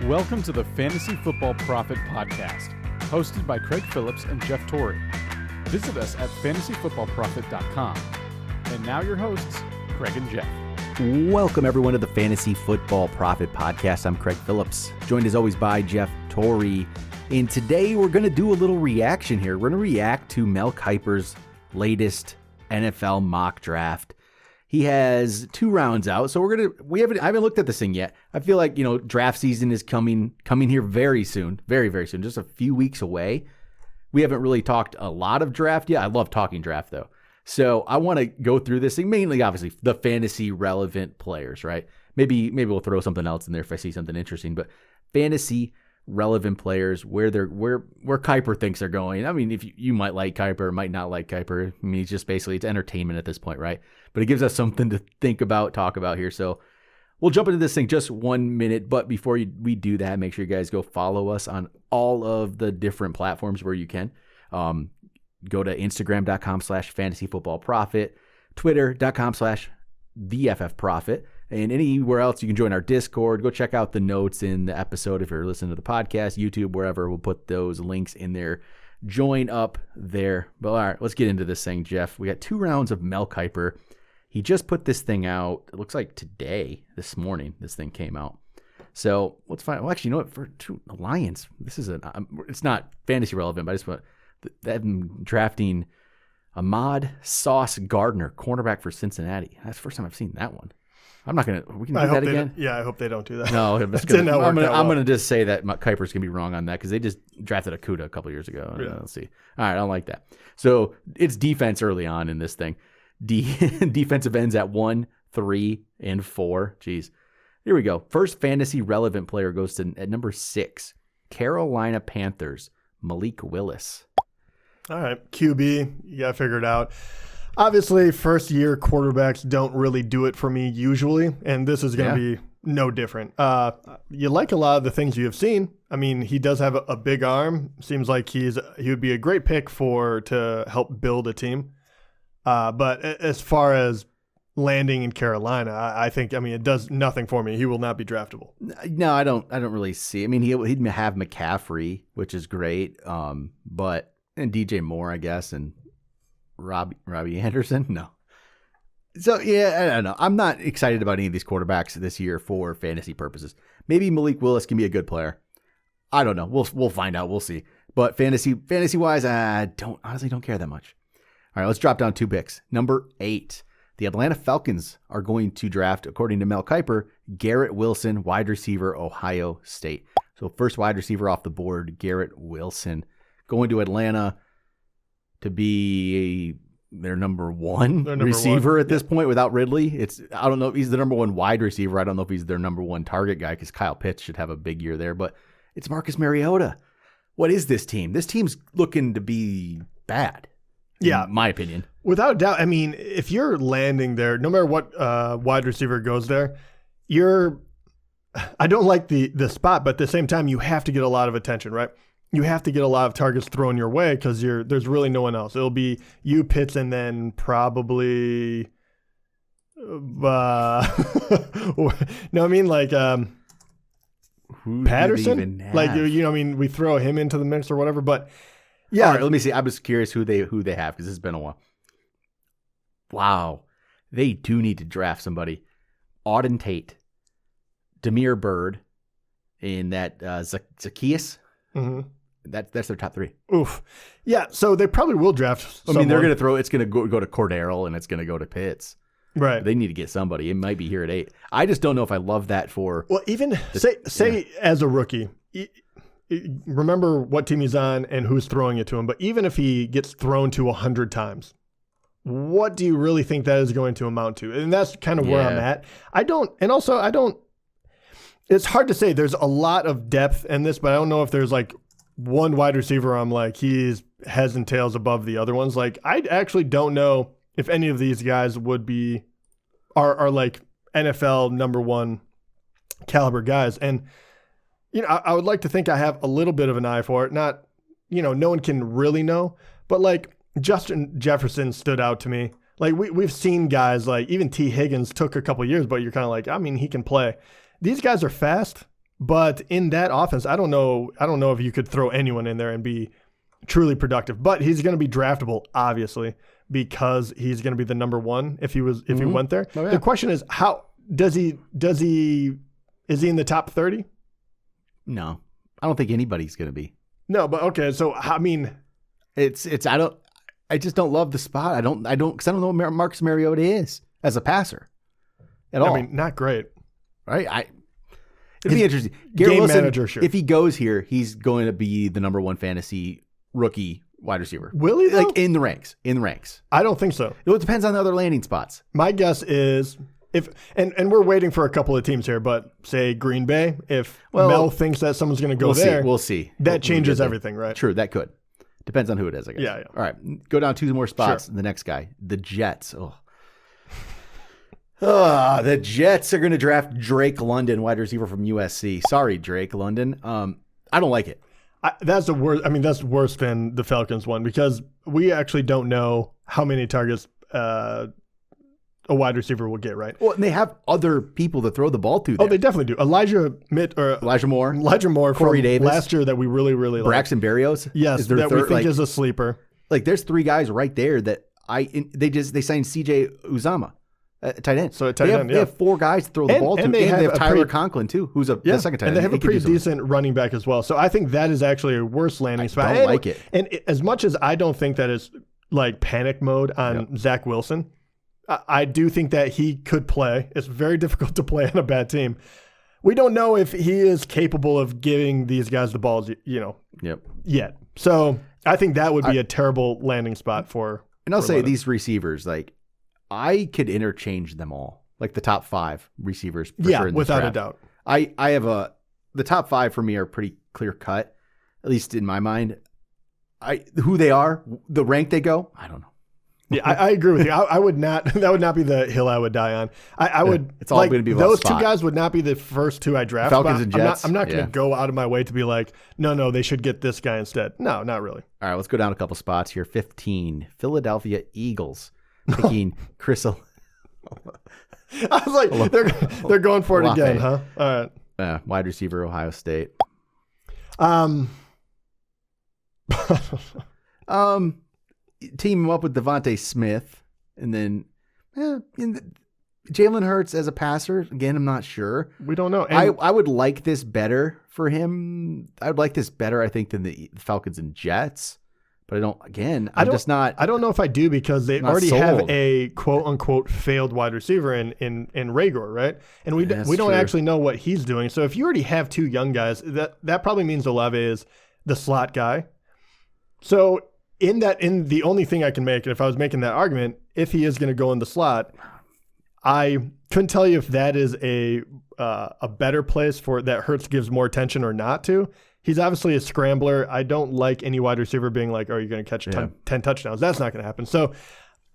Welcome to the Fantasy Football Prophet Podcast, hosted by Craig Phillips and Jeff Torrey. Visit us at fantasyfootballprophet.com. And now your hosts, Craig and Jeff. Welcome everyone to the Fantasy Football Prophet Podcast. I'm Craig Phillips, joined as always by Jeff Torrey. And today we're going to do a little reaction here. We're going to react to Mel Kiper's latest NFL mock draft. He has 2 rounds out, so I haven't looked at this thing yet. I feel like, draft season is coming here very soon, very, very soon, just a few weeks away. We haven't really talked a lot of draft yet. I love talking draft though. So I want to go through this thing, mainly obviously the fantasy relevant players, right? Maybe we'll throw something else in there if I see something interesting, but fantasy relevant players, where Kiper thinks they're going. I mean, if you might like Kiper, might not like Kiper. I mean, it's entertainment at this point, right? But it gives us something to think about, talk about here. So we'll jump into this thing just 1 minute. But before we do that, make sure you guys go follow us on all of the different platforms where you can. Go to Instagram.com/fantasyfootballprophet, Twitter.com/VFFprophet. And anywhere else you can join our Discord. Go check out the notes in the episode if you're listening to the podcast, YouTube, wherever. We'll put those links in there. Join up there. But all right, let's get into this thing, Jeff. We got 2 rounds of Mel Kiper. He just put this thing out. It looks like this morning, this thing came out. So let's find. Well, actually, you know what? For the Lions, this is it's not fantasy relevant, but I just want them drafting Ahmad Sauce Gardner, cornerback for Cincinnati. That's the first time I've seen that one. I'm not going to, we can do that again? Yeah, I hope they don't do that. No, I'm going to just say that Kiper's going to be wrong on that because they just drafted Akuda a couple years ago. Yeah. Let's see. All right, I don't like that. So it's defense early on in this thing. Defensive ends at 1, 3, and 4. Jeez. Here we go. First fantasy relevant player goes to at number 6, Carolina Panthers, Malik Willis. All right, QB, you got to figure it out. Obviously, first-year quarterbacks don't really do it for me usually, and this is going to be no different. You like a lot of the things you have seen. I mean, he does have a big arm. Seems like he would be a great pick to help build a team. But as far as landing in Carolina, I think it does nothing for me. He will not be draftable. No, I don't really see. I mean, he'd have McCaffrey, which is great, and DJ Moore, I guess, and Robbie Anderson? No. So, yeah, I don't know. I'm not excited about any of these quarterbacks this year for fantasy purposes. Maybe Malik Willis can be a good player. I don't know. We'll find out. We'll see. But fantasy-wise, I honestly don't care that much. All right, let's drop down 2 picks. Number 8, the Atlanta Falcons are going to draft, according to Mel Kiper, Garrett Wilson, wide receiver, Ohio State. So first wide receiver off the board, Garrett Wilson, going to Atlanta to be their number 1 receiver at this point without Ridley. I don't know if he's the number 1 wide receiver. I don't know if he's their number 1 target guy because Kyle Pitts should have a big year there. But it's Marcus Mariota. What is this team? This team's looking to be bad. Yeah, in my opinion. Without doubt. I mean, if you're landing there, no matter what wide receiver goes there, I don't like the spot, but at the same time, you have to get a lot of attention, right? You have to get a lot of targets thrown your way because there's really no one else. It'll be you, Pitts, and then probably Patterson. We throw him into the mix or whatever. But yeah, all right, let me see. I was curious who they have because it's been a while. Wow, they do need to draft somebody. Auden Tate, Damiere Byrd, in that Zacchaeus. Mm-hmm. That's their top 3. Oof. Yeah, so they probably will draft someone. They're going to throw, it's going to go to Cordero and it's going to go to Pitts. Right. They need to get somebody. It might be here at 8. I just don't know if I love that for. Well, even say as a rookie, remember what team he's on and who's throwing it to him. But even if he gets thrown to 100 times, what do you really think that is going to amount to? And that's kind of where I'm at. I don't. It's hard to say. There's a lot of depth in this, but I don't know if there's like one wide receiver I'm like he's heads and tails above the other ones. Like I actually don't know if any of these guys are like NFL number 1 caliber guys. And I would like to think I have a little bit of an eye for it. Not, no one can really know, but like Justin Jefferson stood out to me. Like we've seen guys like even T. Higgins took a couple years, but you're kind of like, he can play. These guys are fast, But in that offense, I don't know if you could throw anyone in there and be truly productive. But he's going to be draftable, obviously, because he's going to be the number one if he went there. Oh, yeah. The question is, how is he in the top 30? No, I don't think anybody's going to be. No, but okay. So I mean, I just don't love the spot. I don't because I don't know what Marcus Mariota is as a passer at all. I mean, not great, right? It'd be interesting. Garrett Game Wilson, manager, sure. If he goes here, he's going to be the number one fantasy rookie wide receiver. Will he, though? Like in the ranks. I don't think so. It depends on the other landing spots. My guess is and we're waiting for a couple of teams here, but say Green Bay, if Mel thinks that someone's going to go we'll see. That changes everything, right? True, that could. Depends on who it is, I guess. Yeah. All right, go down 2 more spots. Sure. The next guy, the Jets. The Jets are going to draft Drake London, wide receiver from USC. Sorry, Drake London. I don't like it. That's the worst. I mean, that's worse than the Falcons one because we actually don't know how many targets a wide receiver will get, right? Well, and they have other people to throw the ball to there. Oh, they definitely do. Elijah Moore Corey from Davis last year that we really, really like. Braxton Berrios. Yes, that we think is a sleeper. Like, there's 3 guys right there that they signed CJ Uzama. Tight end. So they have 4 guys to throw the ball to. And they have Tyler Conklin, too, who's the second tight end. And they have a pretty decent running back as well. So I think that is actually a worse landing spot. I don't like it. And as much as I don't think that is like panic mode on Zach Wilson, I do think that he could play. It's very difficult to play on a bad team. We don't know if he is capable of giving these guys the balls, yet. So I think that would be a terrible landing spot for. And I'll say these receivers, like, I could interchange them all, like the top 5 receivers. For sure in without draft. a doubt. I have the top 5 for me are pretty clear cut, at least in my mind. Who they are, the rank they go, I don't know. Yeah, I agree with you. I would not. That would not be the hill I would die on. I would. It's all going to be about those spot. 2 guys would not be the first 2 I draft. Falcons and Jets. I'm not going to go out of my way to be like, no, they should get this guy instead. No, not really. All right, let's go down a couple spots here. 15, Philadelphia Eagles picking Chris. I was like, they're going for it again, huh? All right. Wide receiver, Ohio State. Team him up with Devontae Smith, and then Jalen Hurts as a passer. Again, I'm not sure. We don't know. I would like this better for him. I would like this better, I think, than the Falcons and Jets. But I don't know if I do because they already have a quote unquote failed wide receiver in Rager, right? And we don't actually know what he's doing. So if you already have 2 young guys, that probably means Olave is the slot guy. So in the only thing I can make, and if I was making that argument, if he is going to go in the slot, I couldn't tell you if that is a better place for that Hurts gives more attention or not to. He's obviously a scrambler. I don't like any wide receiver being like, are you going to catch 10 touchdowns? That's not going to happen. So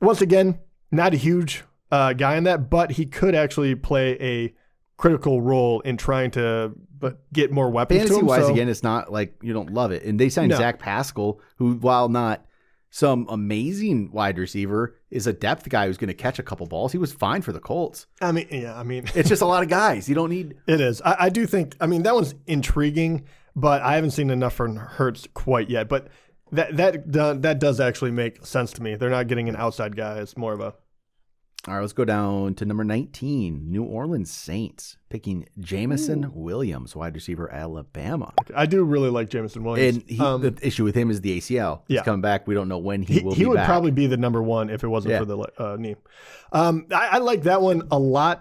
once again, not a huge guy in that, but he could actually play a critical role in trying to get more weapons to him. Fantasy-wise, again, it's not like you don't love it. And they signed Zach Pascal, who, while not some amazing wide receiver, is a depth guy who's going to catch a couple balls. He was fine for the Colts. I mean, it's just a lot of guys. You don't need. It is. I do think. That one's intriguing, but I haven't seen enough for Hurts quite yet. But that does actually make sense to me. They're not getting an outside guy. It's more of a. All right, let's go down to number 19, New Orleans Saints, picking Jameson Williams, wide receiver, Alabama. I do really like Jameson Williams. And the issue with him is the ACL. He's coming back. We don't know when he will be back. He would probably be the number 1 if it wasn't for the knee. I like that one a lot,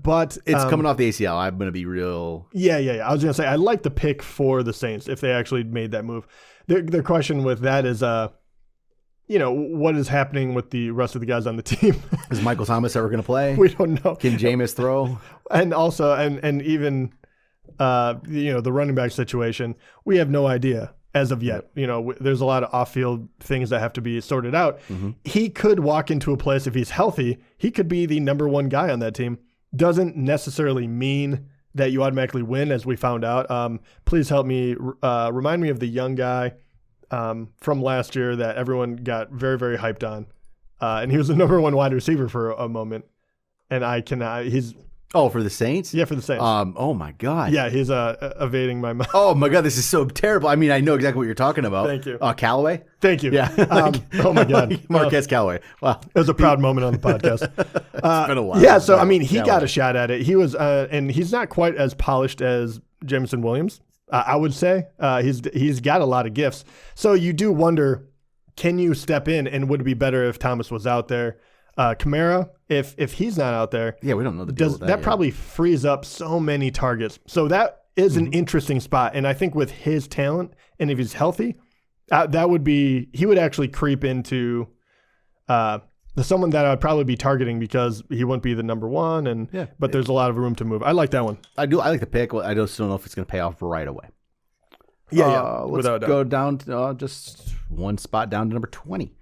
but... It's coming off the ACL. I'm going to be real... Yeah. I was going to say, I like the pick for the Saints if they actually made that move. Their question with that is... what is happening with the rest of the guys on the team? Is Michael Thomas ever going to play? We don't know. Can Jameis throw? And also, and even, the running back situation, we have no idea as of yet. There's a lot of off-field things that have to be sorted out. Mm-hmm. He could walk into a place, if he's healthy, he could be the number 1 guy on that team. Doesn't necessarily mean that you automatically win, as we found out. Please help me, remind me of the young guy from last year that everyone got very, very hyped on. And he was the number 1 wide receiver for a moment. And I cannot, he's Oh, for the Saints? Yeah, for the Saints. Oh my God. Yeah, he's evading my mouth. Oh my God, this is so terrible. I mean, I know exactly what you're talking about. Thank you. Callaway? Thank you. Yeah. Oh my God. Marquez Callaway. Wow. It was a proud moment on the podcast. It's been a while. Yeah, so I mean, he Callaway got a shot at it. He was, and he's not quite as polished as Jameson Williams, I would say. He's got a lot of gifts. So you do wonder, can you step in, and would it be better if Thomas was out there? Kamara, if he's not out there, yeah, we don't know the deal with that yet. Probably frees up so many targets. So that is an interesting spot, and I think with his talent, and if he's healthy, he would actually creep into someone that I'd probably be targeting because he wouldn't be the number one, but there's a lot of room to move. I like that one. I like the pick. I just don't know if it's going to pay off right away. Yeah, let's go down to just one spot down to number 20.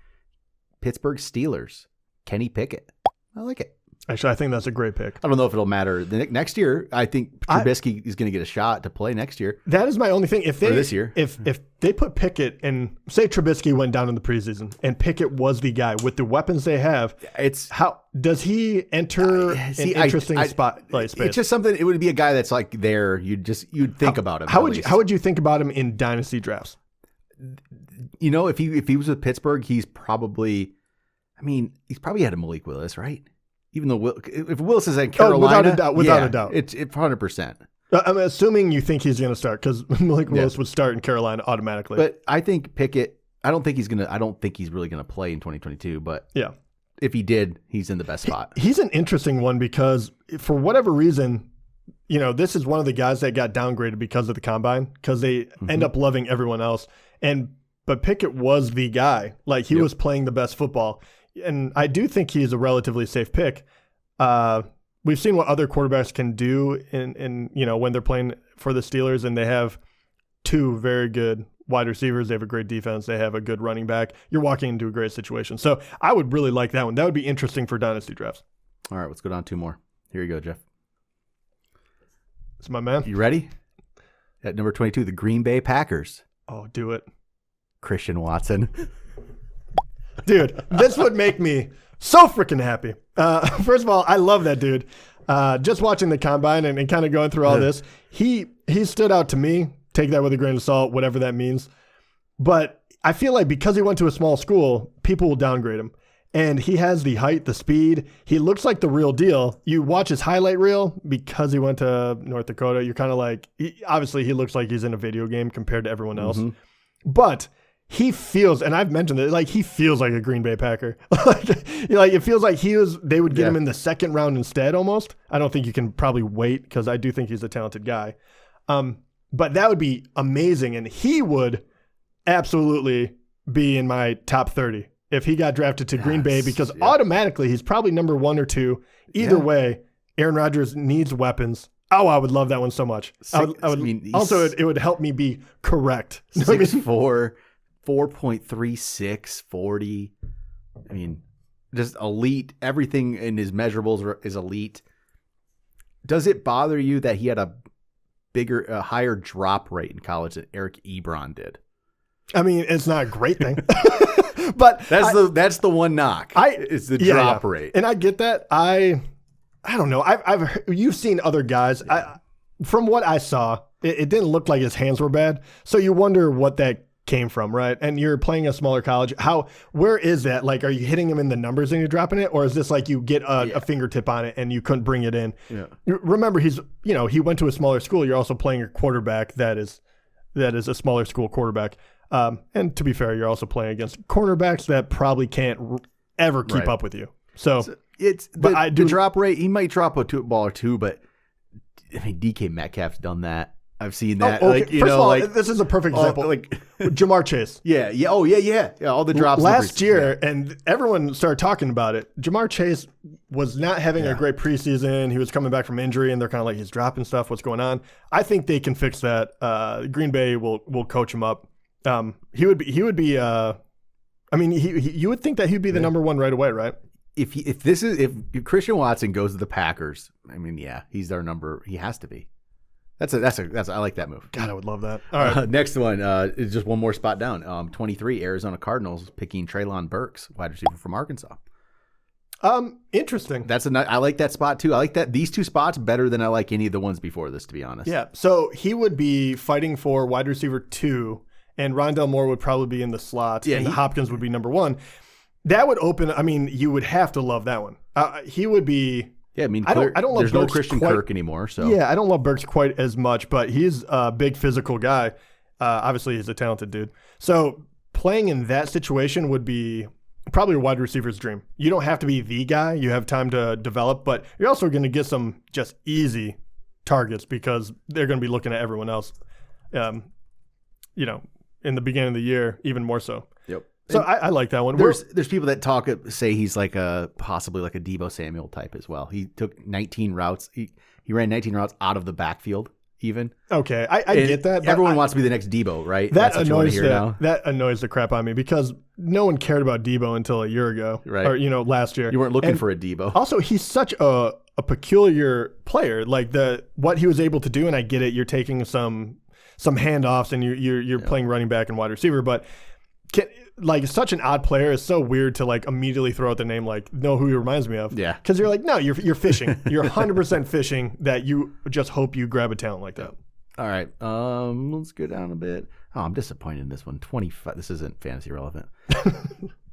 Pittsburgh Steelers. Kenny Pickett. I like it. Actually, I think that's a great pick. I don't know if it'll matter next year. I think Trubisky is going to get a shot to play next year. That is my only thing. If they this year, if they put Pickett and say Trubisky went down in the preseason and Pickett was the guy with the weapons they have, how does he enter an interesting spot? Space? It's just something. It would be a guy that's like there. You'd think about him. How would you think about him in dynasty drafts? You know, if he was with Pittsburgh, he's probably had a Malik Willis, right? Even though if Willis is in Carolina, without a doubt, it's 100%. I'm assuming you think he's going to start because Malik Willis would start in Carolina automatically. But I think Pickett. I don't think he's really going to play in 2022. But yeah, if he did, he's in the best spot. He's an interesting one because for whatever reason, this is one of the guys that got downgraded because of the combine because they end up loving everyone else. But Pickett was the guy. Like he was playing the best football. And I do think he's a relatively safe pick. We've seen what other quarterbacks can do in when they're playing for the Steelers, and they have two very good wide receivers. They have a great defense. They have a good running back. You're walking into a great situation. So I would really like that one. That would be interesting for dynasty drafts. All right, let's go down two more. Here you go, Jeff. It's my man. You ready? At number 22, the Green Bay Packers. Oh, do it. Christian Watson. Dude, this would make me so freaking happy. First of all, I love that dude. Just watching the combine and kind of going through all this, he stood out to me. Take that with a grain of salt, whatever that means. But I feel like because he went to a small school, people will downgrade him. And he has the height, the speed. He looks like the real deal. You watch his highlight reel because he went to North Dakota. You're kind of like, obviously he looks like he's in a video game compared to everyone else. But he feels, and I've mentioned it, like he feels like a Green Bay Packer. like it feels like they would get him in the second round instead almost. I don't think you can probably wait because I do think he's a talented guy. But that would be amazing. And he would absolutely be in my top 30 if he got drafted to Green Bay because automatically he's probably number 1 or 2. Either way, Aaron Rodgers needs weapons. Oh, I would love that one so much. It would help me be correct. 6'4", 4.36, 40. I mean, just elite. Everything in his measurables is elite. Does it bother you that he had a higher drop rate in college than Eric Ebron did? I mean, it's not a great thing. But that's the one knock. It's the drop rate. And I get that. I don't know. You've seen other guys. From what I saw, it didn't look like his hands were bad. So you wonder what that came from, right? And you're playing a smaller college. Where is that? Like, are you hitting him in the numbers and you're dropping it, or is this like you get a fingertip on it and you couldn't bring it in? Yeah. Remember, he went to a smaller school. You're also playing a quarterback that is a smaller school quarterback. And to be fair, you're also playing against cornerbacks that probably can't ever keep up with you. So it's the drop rate. He might drop a ball or two, but I mean, DK Metcalf's done that. I've seen that. Okay. First of all, this is a perfect example. Like Jamar Chase. Yeah. Oh, yeah. All the drops last year, and everyone started talking about it. Jamar Chase was not having a great preseason. He was coming back from injury, and they're kind of like, he's dropping stuff. What's going on? I think they can fix that. Green Bay will coach him up. He would be. I mean, you would think that he'd be the number 1 right away, right? If Christian Watson goes to the Packers, I mean, he's their number. He has to be. That's I like that move. God, I would love that. All right. Next one is just one more spot down. 23, Arizona Cardinals picking Treylon Burks, wide receiver from Arkansas. Interesting. I like that spot too. I like these two spots better than I like any of the ones before this, to be honest. Yeah. So he would be fighting for wide receiver 2, and Rondale Moore would probably be in the slot, and Hopkins would be number 1. That would open. I mean, you would have to love that one. He would be. Yeah, I mean, I don't love there's Burks no Christian Kirk anymore. So yeah, I don't love Burks quite as much, but he's a big physical guy. Obviously, he's a talented dude. So playing in that situation would be probably a wide receiver's dream. You don't have to be the guy. You have time to develop, but you're also going to get some just easy targets because they're going to be looking at everyone else, in the beginning of the year, even more so. Yep. So I like that one. There's people that say he's like possibly like a Deebo Samuel type as well. He took 19 routes. He ran 19 routes out of the backfield even. Okay, I get that. Everyone wants to be the next Debo, right? That annoys the crap out of me because no one cared about Debo until a year ago, right? Or last year. You weren't looking for a Debo. Also, he's such a peculiar player. Like what he was able to do, and I get it. You're taking some handoffs and you're playing running back and wide receiver, but such an odd player is so weird to immediately throw out the name know who he reminds me of. Yeah. Because you're no, you're fishing. You're 100% fishing that you just hope you grab a talent like that. All right. Let's go down a bit. Oh, I'm disappointed in this one. 25. This isn't fantasy relevant.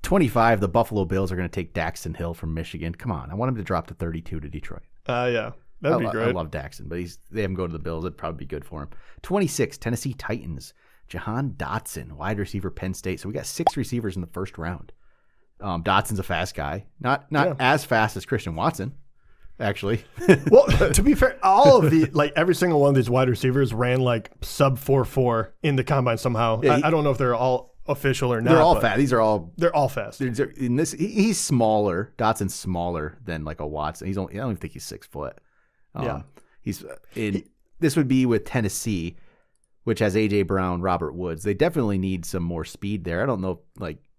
25. The Buffalo Bills are going to take Daxton Hill from Michigan. Come on. I want him to drop to 32 to Detroit. Yeah. That'd be great. I love Daxton, but they have him go to the Bills. It'd probably be good for him. 26. Tennessee Titans. Jahan Dotson, wide receiver, Penn State. So we got 6 receivers in the first round. Dotson's a fast guy, not as fast as Christian Watson, actually. Well, to be fair, all of the every single one of these wide receivers ran sub 4.4 in the combine somehow. Yeah, I don't know if they're all official or not. They're all fast. They're all fast. He's smaller. Dotson's smaller than a Watson. I don't even think he's 6 foot. This would be with Tennessee, which has A.J. Brown, Robert Woods. They definitely need some more speed there. I don't know,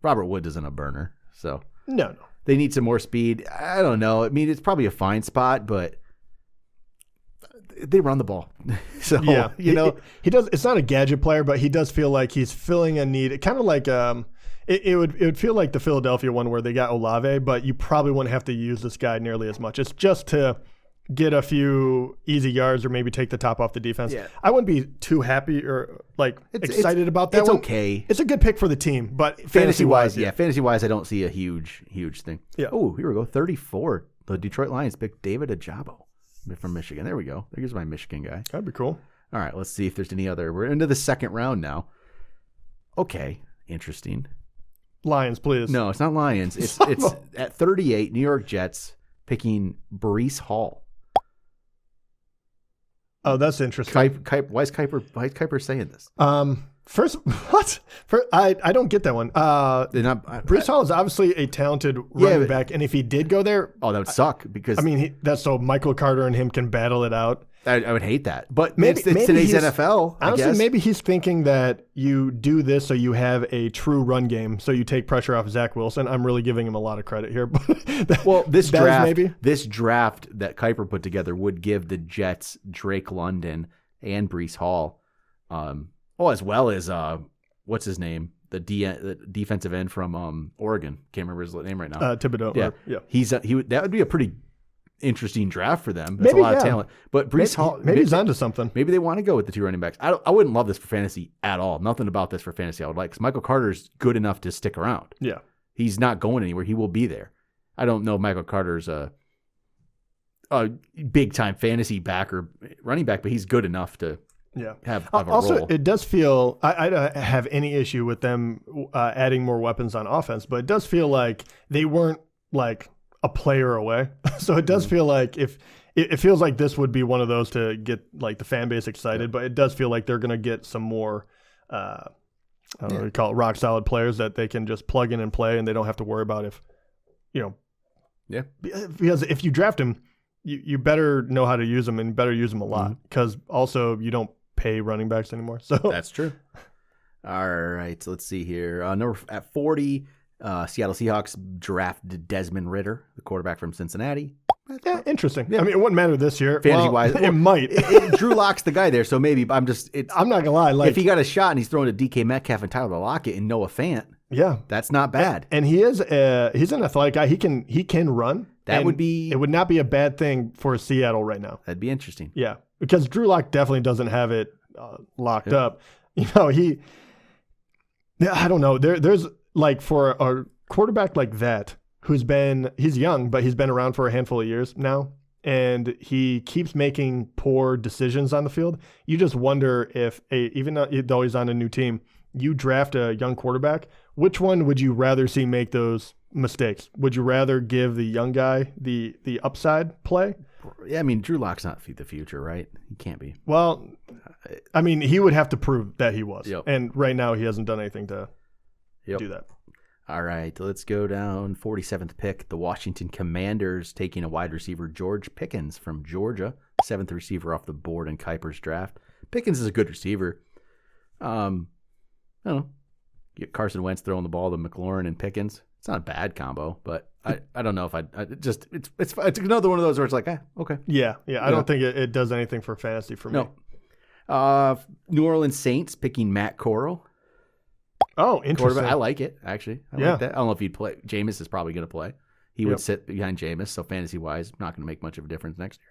Robert Woods isn't a burner, so. No. They need some more speed. I don't know. I mean, it's probably a fine spot, but they run the ball. So, yeah, he does. It's not a gadget player, but he does feel like he's filling a need. Kind of like it would feel like the Philadelphia one where they got Olave, but you probably wouldn't have to use this guy nearly as much. It's just to get a few easy yards or maybe take the top off the defense. Yeah. I wouldn't be too happy or excited about that. It's one. Okay. It's a good pick for the team, but fantasy-wise, fantasy-wise, I don't see a huge thing. Yeah. Oh, here we go. 34. The Detroit Lions picked David Ajabo from Michigan. There we go. There's my Michigan guy. That'd be cool. All right, let's see if there's any other. We're into the second round now. Okay, interesting. Lions, please. No, it's not Lions. It's at 38, New York Jets picking Breece Hall. Oh, that's interesting. Why is Kiper saying this? First, what? I don't get that one. Breece Hall is obviously a talented running back, and if he did go there, that would suck because that's so Michael Carter and him can battle it out. I would hate that, but maybe it's today's NFL. Honestly, maybe he's thinking that you do this so you have a true run game, so you take pressure off Zach Wilson. I'm really giving him a lot of credit here. This draft that Kiper put together would give the Jets Drake London and Breece Hall, as well as what's his name, the defensive end from Oregon. Can't remember his name right now. Thibodeau. That would be a pretty interesting draft for them. That's a lot of talent. But Breece Hall, maybe he's onto something. Maybe they want to go with the 2 running backs. I wouldn't love this for fantasy at all. Nothing about this for fantasy I would like, because Michael Carter's good enough to stick around. Yeah. He's not going anywhere. He will be there. I don't know if Michael Carter's a big-time fantasy back or running back, but he's good enough to have a also, role. It does feel, I don't have any issue with them adding more weapons on offense, but it does feel like they weren't a player away. So it does feel like it feels like this would be one of those to get the fan base excited, but it does feel like they're going to get some more, I don't know what you call it, rock solid players that they can just plug in and play, and they don't have to worry about because if you draft him, you better know how to use them and better use them a lot, because also you don't pay running backs anymore. So that's true. All right. So let's see here. At 40, Seattle Seahawks drafted Desmond Ridder, the quarterback from Cincinnati. Yeah, interesting. Yeah. I mean, it wouldn't matter this year. Fantasy-wise. It might. Drew Lock's the guy there, so maybe I'm not going to lie. If he got a shot and he's throwing to DK Metcalf and Tyler Lockett and Noah Fant, Yeah. That's not bad. And he's an athletic guy. He can run. It would not be a bad thing for Seattle right now. That'd be interesting. Yeah. Because Drew Lock definitely doesn't have it locked up. I don't know. There's like for a quarterback like that he's young, but he's been around for a handful of years now, and he keeps making poor decisions on the field. You just wonder if even though he's on a new team, you draft a young quarterback, which one would you rather see make those mistakes? Would you rather give the young guy the upside play? Yeah, I mean, Drew Lock's not the future, right? He can't be. Well, I mean, he would have to prove that he was. Yep. And right now he hasn't done anything to do that. All right, let's go down 47th pick. The Washington Commanders taking a wide receiver, George Pickens from Georgia, 7th receiver off the board in Kiper's draft. Pickens is a good receiver. I don't know. Get Carson Wentz throwing the ball to McLaurin and Pickens. It's not a bad combo, but I don't know if it's another one of those where it's like, okay. Yeah. I don't think it does anything for fantasy for me. No. New Orleans Saints picking Matt Corral. Oh, interesting. I like it, actually. I like that. I don't know if he'd play. Jameis is probably going to play. He would sit behind Jameis, so fantasy-wise, not going to make much of a difference next year.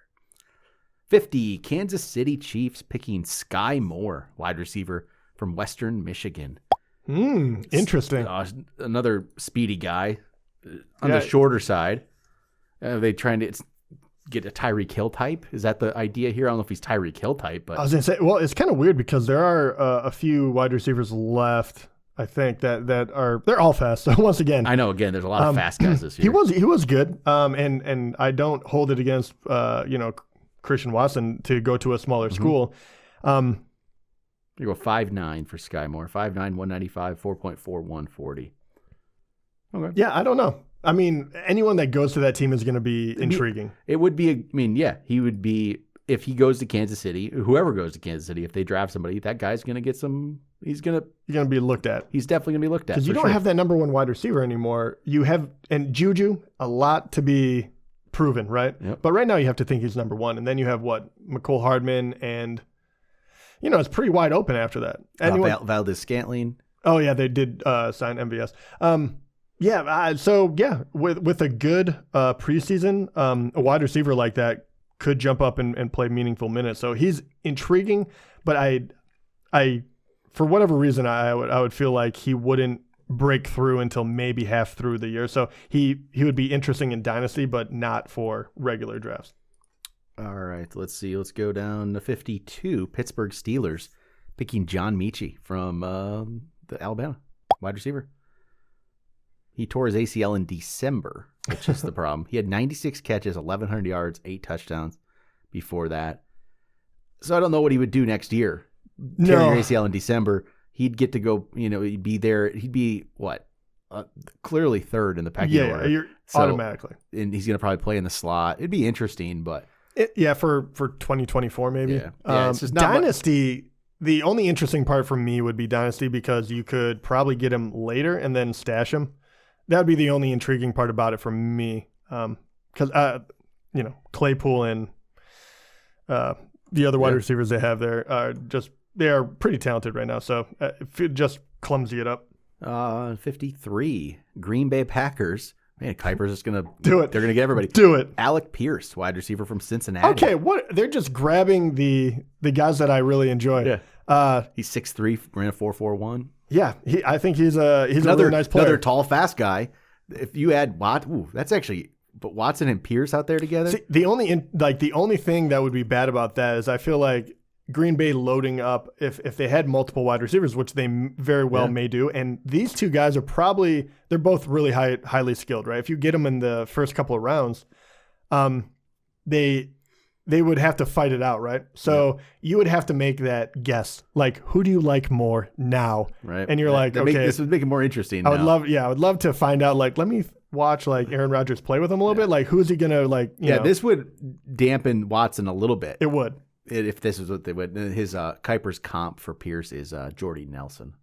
50, Kansas City Chiefs picking Sky Moore, wide receiver from Western Michigan. Interesting. Another speedy guy on the shorter side. Are they trying to get a Tyreek Hill type? Is that the idea here? I don't know if he's Tyreek Hill type, but I was going to say, well, it's kind of weird because there are a few wide receivers left, I think, they're all fast. So once again, I know, there's a lot of fast guys this year. He was good. And I don't hold it against Christian Watson to go to a smaller school. You go 5'9" for Sky Moore. 5'9", 195, 4.4, 140. Okay. Yeah, I don't know. I mean, anyone that goes to that team is going to be intriguing. It would be, he would be, if he goes to Kansas City, whoever goes to Kansas City, if they draft somebody, that guy's going to get he's going to be looked at. He's definitely going to be looked at. Because you don't have that number one wide receiver anymore. You have, and Juju, a lot to be proven, right? Yep. But right now you have to think he's number one. And then you have McCole Hardman, and, it's pretty wide open after that. Valdez-Scantling. Oh, yeah, they did sign MVS. With a good preseason, a wide receiver like that could jump up and play meaningful minutes. So he's intriguing, but I for whatever reason, I would feel like he wouldn't break through until maybe half through the year. So he would be interesting in Dynasty, but not for regular drafts. All right, let's see. Let's go down to 52. Pittsburgh Steelers picking John Mechie from the Alabama wide receiver. He tore his ACL in December, which is the problem. He had 96 catches, 1,100 yards, 8 touchdowns before that. So I don't know what he would do next year. Tearing your ACL in December, he'd get to go, he'd be there. He'd be, clearly third in the pecking order. Yeah, automatically. And he's going to probably play in the slot. It'd be interesting, but... for 2024 maybe. Yeah. It's just not Dynasty, the only interesting part for me would be Dynasty because you could probably get him later and then stash him. That would be the only intriguing part about it for me. Because, Claypool and the other wide receivers they have there they are pretty talented right now. So if it just clumsy it up. 53, Green Bay Packers. Man, Kiper's just going to do it. They're going to get everybody. Do it. Alec Pierce, wide receiver from Cincinnati. Okay, they're just grabbing the guys that I really enjoy. Yeah. He's 6'3", ran a 4.41. Yeah, I think he's a really nice player. Another tall, fast guy. If you add that's actually, but Watson and Pierce out there together. See, the only thing that would be bad about that is I feel like Green Bay loading up if they had multiple wide receivers, which they very well may do, and these two guys are they're both really highly skilled, right? If you get them in the first couple of rounds, they would have to fight it out, right? So you would have to make that guess, like, who do you like more now? Right. And you're this would make it more interesting. I would love to find out, like, let me watch like Aaron Rodgers play with him a little bit. Like, who's he gonna this would dampen Watson a little bit. It would. If this is what they would. His Kiper's comp for Pierce is Jordy Nelson.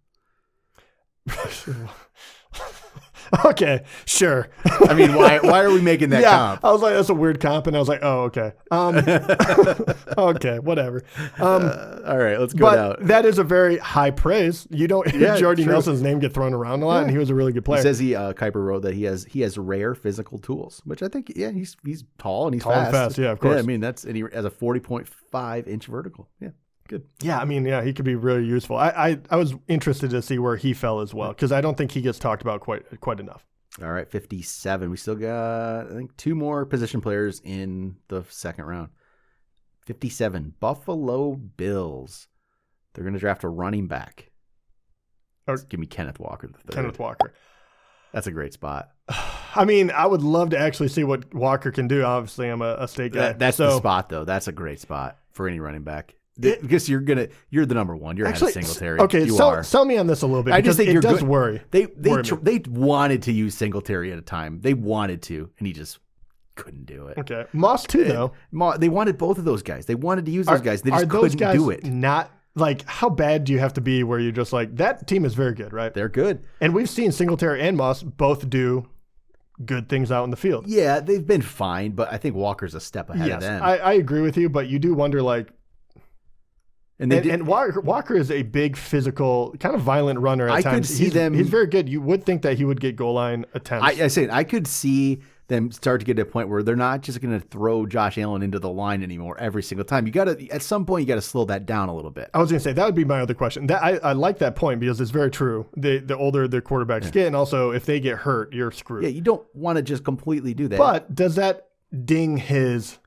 Okay, sure. I mean, why are we making that comp? I was like, that's a weird comp, and I was like, oh, okay. Okay, whatever. All right, let's go down. But that is a very high praise. You don't hear Jordy Nelson's name get thrown around a lot, and he was a really good player. He says Kiper wrote that he has rare physical tools, which I think, he's tall and he's fast. And fast, yeah, of course. Yeah, I mean, and he has a 40.5 inch vertical. Yeah. Good. Yeah, I mean, he could be really useful. I was interested to see where he fell as well, because I don't think he gets talked about quite enough. All right, 57. We still got, I think, 2 more position players in the second round. 57, Buffalo Bills. They're going to draft a running back. Give me Kenneth Walker the third. Kenneth Walker. That's a great spot. I mean, I would love to actually see what Walker can do. Obviously, I'm a state guy. That's the spot, though. That's a great spot for any running back. Because you're the number one. You're actually ahead of Singletary. Okay, sell me on this a little bit. I just think it does worry. They wanted to use Singletary at a time. They wanted to, and he just couldn't do it. Okay, Moss too though. They wanted both of those guys. They wanted to use those guys. They just couldn't do it. Not like, how bad do you have to be where you're just like, that team is very good, right? They're good, and we've seen Singletary and Moss both do good things out in the field. Yeah, they've been fine, but I think Walker's a step ahead of them. I agree with you, but you do wonder like. And Walker is a big, physical, kind of violent runner at times. I could see them. He's very good. You would think that he would get goal line attempts. I could see them start to get to a point where they're not just going to throw Josh Allen into the line anymore every single time. At some point, you got to slow that down a little bit. I was going to say, that would be my other question. I like that point because it's very true. The older the quarterbacks get, and also if they get hurt, you're screwed. Yeah, you don't want to just completely do that. But does that ding his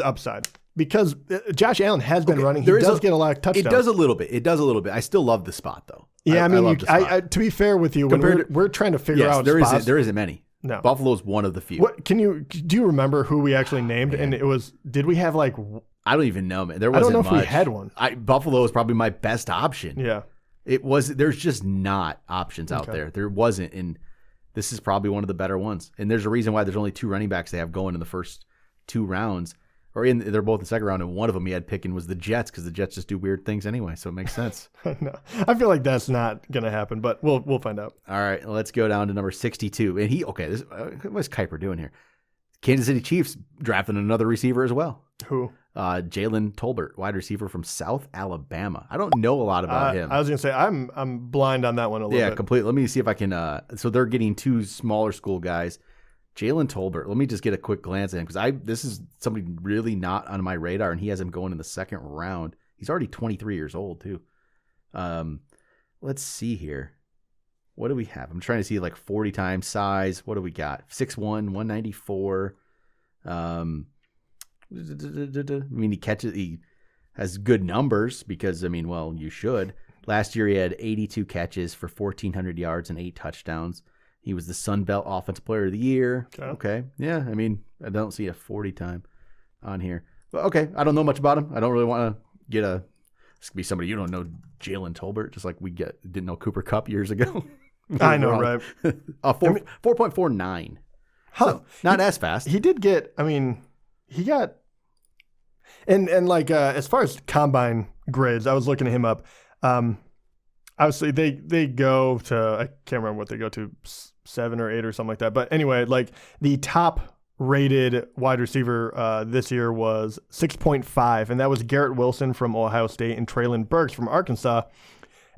upside? Because Josh Allen has been running. He does get a lot of touchdowns. It does a little bit. I still love the spot, though. Yeah, to be fair with you, when we're trying to figure out spots. There isn't many. No. Buffalo's one of the few. Do you remember who we actually named? And it was, did we have like... I don't even know, man. There I wasn't don't know much. If we had one. Buffalo is probably my best option. Yeah. There's just not options out there. There wasn't, and this is probably one of the better ones. And there's a reason why there's only 2 running backs they have going in the first 2 rounds. They're both in the second round, and one of them he had picking was the Jets, because the Jets just do weird things anyway, so it makes sense. No, I feel like that's not going to happen, but we'll find out. All right, let's go down to number 62. And what's Kiper doing here? Kansas City Chiefs drafting another receiver as well. Who? Jalen Tolbert, wide receiver from South Alabama. I don't know a lot about him. I was going to say, I'm blind on that one a little bit. Yeah, completely. Let me see if I can. So they're getting 2 smaller school guys. Jalen Tolbert, let me just get a quick glance at him, because this is somebody really not on my radar, and he has him going in the second round. He's already 23 years old, too. Let's see here. What do we have? I'm trying to see like 40 times size. What do we got? 6'1", 194. I mean, he has good numbers because, you should. Last year he had 82 catches for 1,400 yards and 8 touchdowns. He was the Sun Belt Offensive Player of the Year. Okay. Yeah, I don't see a 40 time on here. But okay, I don't know much about him. I don't really want to get this could be somebody you don't know, Jalen Tolbert, just like we didn't know Cooper Kupp years ago. I know, right? 4.49. So not as fast. He did get, he got, and like as far as combine grades, I was looking him up. Obviously, they go to, I can't remember what they go to, 7 or 8 or something like that. But anyway, like the top rated wide receiver this year was 6.5, and that was Garrett Wilson from Ohio State and Traylon Burks from Arkansas.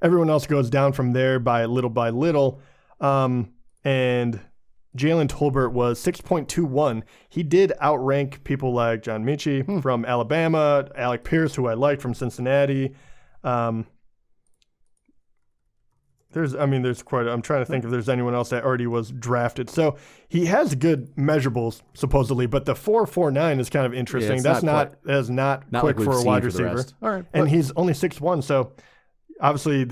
Everyone else goes down from there by little. And Jalen Tolbert was 6.21. He did outrank people like John Mechie from Alabama, Alec Pierce, who I liked from Cincinnati. There's quite. I'm trying to think if there's anyone else that already was drafted. So he has good measurables supposedly, but the 4.49 is kind of interesting. Yeah, that's not quick like for a wide receiver. All right, and he's only 6'1", so obviously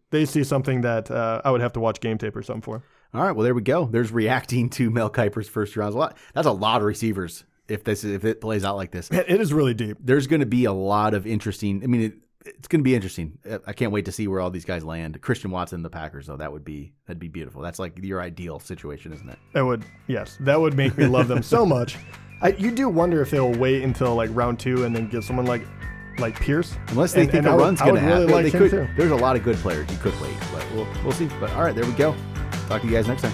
they see something that I would have to watch game tape or something for. All right, well there we go. There's reacting to Mel Kiper's first round. That's a lot of receivers if it plays out like this. It is really deep. There's going to be a lot of interesting. It's going to be interesting. I can't wait to see where all these guys land. Christian Watson, the Packers, though, that'd be beautiful. That's like your ideal situation, isn't it? It would, yes. That would make me love them so much. You do wonder if they'll wait until like round 2 and then get someone like Pierce, unless they think a run's going to happen. Really like There's a lot of good players. You could wait, but we'll see. But all right, there we go. Talk to you guys next time.